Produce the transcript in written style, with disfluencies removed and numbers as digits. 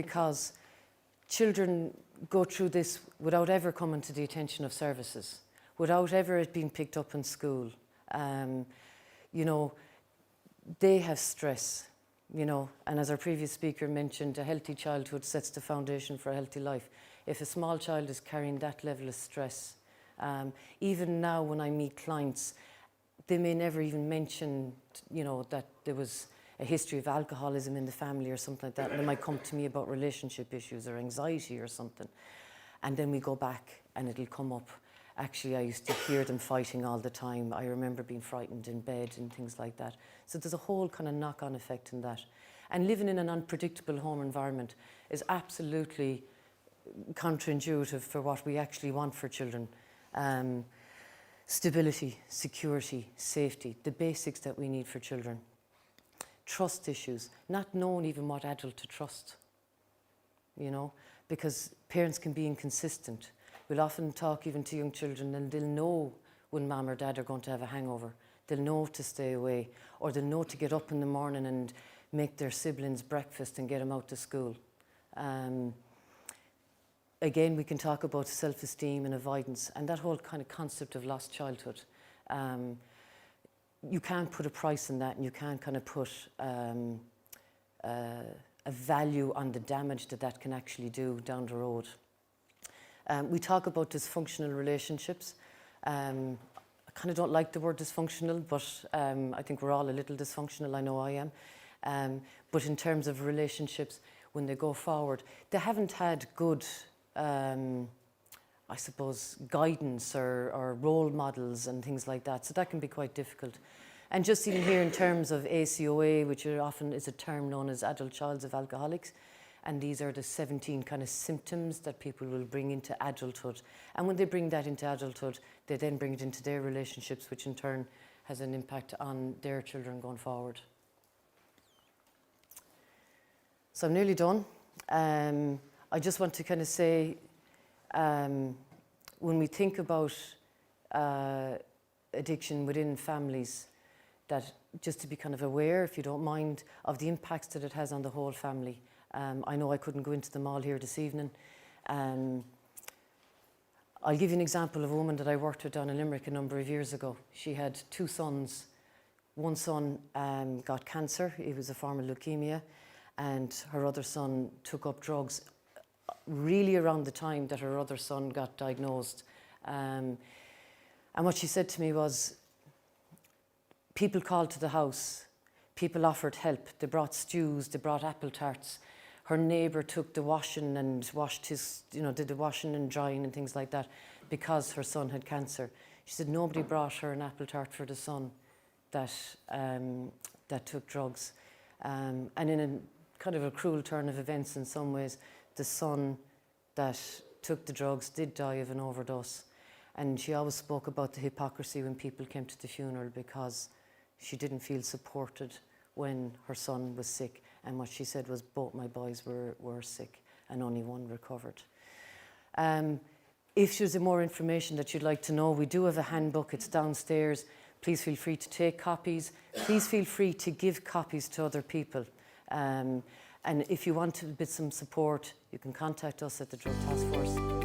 because children go through this without ever coming to the attention of services, without ever it being picked up in school. You know, they have stress, you know, and as our previous speaker mentioned, a healthy childhood sets the foundation for a healthy life. If a small child is carrying that level of stress, even now when I meet clients, they may never even mention, you know, that there was a history of alcoholism in the family or something like that, and they might come to me about relationship issues or anxiety or something. And then we go back and it'll come up. Actually, I used to hear them fighting all the time. I remember being frightened in bed and things like that. So there's a whole kind of knock-on effect in that. And living in an unpredictable home environment is absolutely counterintuitive for what we actually want for children. Stability, security, safety, the basics that we need for children. Trust issues, not knowing even what adult to trust, you know, because parents can be inconsistent. We'll often talk even to young children and they'll know when mum or dad are going to have a hangover. They'll know to stay away, or they'll know to get up in the morning and make their siblings breakfast and get them out to school. Again, we can talk about self-esteem and avoidance and that whole kind of concept of lost childhood. You can't put a price on that, and you can't kind of put a value on the damage that that can actually do down the road. We talk about dysfunctional relationships. I kind of don't like the word dysfunctional, but I think we're all a little dysfunctional, I know I am. But in terms of relationships, when they go forward, they haven't had good, I suppose, guidance or role models and things like that. So that can be quite difficult. And just even here in terms of ACOA, which often is a term known as Adult Childhood of Alcoholics, and these are the 17 kind of symptoms that people will bring into adulthood. And when they bring that into adulthood, they then bring it into their relationships, which in turn has an impact on their children going forward. So I'm nearly done. I just want to kind of say, when we think about addiction within families, that just to be kind of aware, if you don't mind, of the impacts that it has on the whole family. I know I couldn't go into them all here this evening. I'll give you an example of a woman that I worked with down in Limerick a number of years ago. She had 2 sons. One son got cancer, he was a form of leukemia, and her other son took up drugs really around the time that her other son got diagnosed. And what she said to me was, people called to the house, people offered help, they brought stews, they brought apple tarts. Her neighbour took the washing and washed his, you know, did the washing and drying and things like that because her son had cancer. She said nobody brought her an apple tart for the son that took drugs. And in a kind of a cruel turn of events in some ways, the son that took the drugs did die of an overdose. And she always spoke about the hypocrisy when people came to the funeral because she didn't feel supported when her son was sick. And what she said was both my boys were sick and only one recovered. If there's more information that you'd like to know, we do have a handbook, it's downstairs. Please feel free to take copies. Please feel free to give copies to other people. And if you want some support, you can contact us at the Drug Task Force.